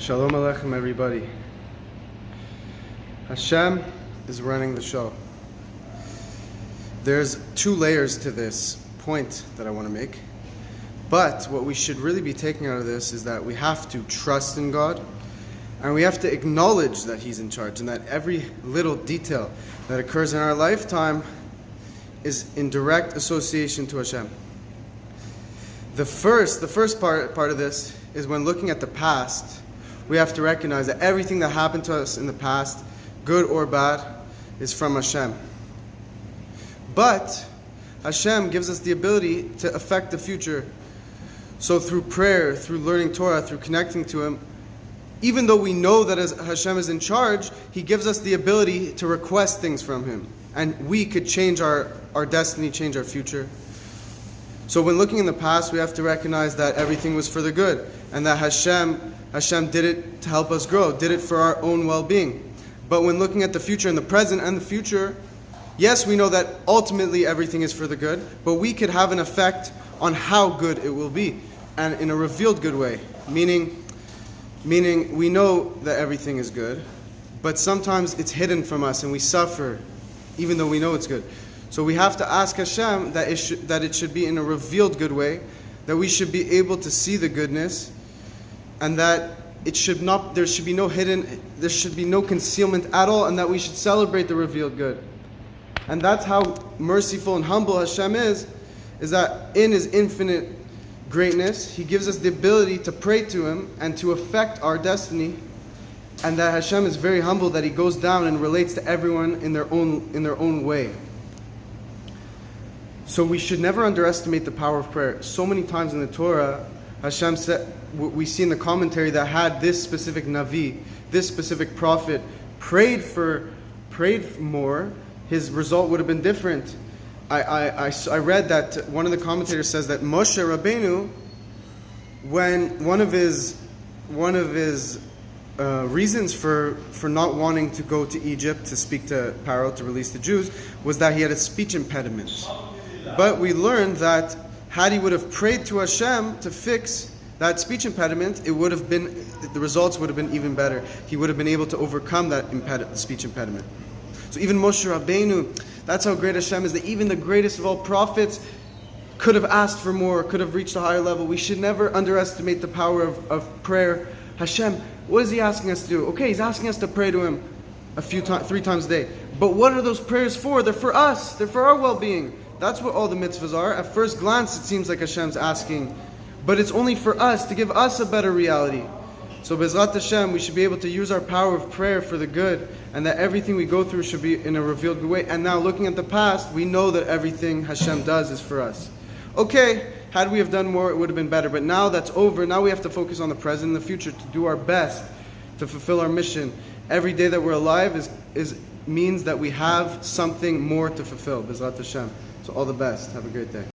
Shalom Aleichem, everybody. Hashem is running the show. There's two layers to this point that I want to make. But what we should really be taking out of this is that we have to trust in God, and we have to acknowledge that He's in charge, and that every little detail that occurs in our lifetime is in direct association to Hashem. The first part of this is when looking at the past, we have to recognize that everything that happened to us in the past, good or bad, is from Hashem. But Hashem gives us the ability to affect the future. So through prayer, through learning Torah, through connecting to Him, even though we know that as Hashem is in charge, He gives us the ability to request things from Him. And we could change our destiny, change our future. So when looking in the past, we have to recognize that everything was for the good, and that Hashem did it to help us grow, did it for our own well-being. But when looking at the future and the present and the future, yes, we know that ultimately everything is for the good, but we could have an effect on how good it will be, and in a revealed good way. Meaning we know that everything is good, but sometimes it's hidden from us and we suffer, even though we know it's good. So we have to ask Hashem that it should be in a revealed good way, that we should be able to see the goodness, and that there should be no concealment at all, and that we should celebrate the revealed good. And that's how merciful and humble Hashem is that in His infinite greatness, He gives us the ability to pray to Him and to affect our destiny, and that Hashem is very humble, that He goes down and relates to everyone in their own way. So we should never underestimate the power of prayer. So many times in the Torah, Hashem said, we see in the commentary that had this specific Navi, this specific prophet, prayed more, his result would have been different. I read that one of the commentators says that Moshe Rabbeinu, when one of his reasons for not wanting to go to Egypt to speak to Pharaoh to release the Jews was that he had a speech impediment. But we learned that had he would have prayed to Hashem to fix that speech impediment, the results would have been even better. He would have been able to overcome that speech impediment. So even Moshe Rabbeinu, that's how great Hashem is, that even the greatest of all prophets could have asked for more, could have reached a higher level. We should never underestimate the power of prayer. Hashem, what is He asking us to do? Okay, He's asking us to pray to Him 3 times a day. But what are those prayers for? They're for us. They're for our well-being. That's what all the mitzvahs are. At first glance, it seems like Hashem's asking, but it's only for us, to give us a better reality. So Bezrat Hashem, we should be able to use our power of prayer for the good, and that everything we go through should be in a revealed good way. And now looking at the past, we know that everything Hashem does is for us. Okay, had we have done more, it would have been better. But now that's over. Now we have to focus on the present and the future to do our best to fulfill our mission. Every day that we're alive means that we have something more to fulfill. Bezrat Hashem. So all the best. Have a great day.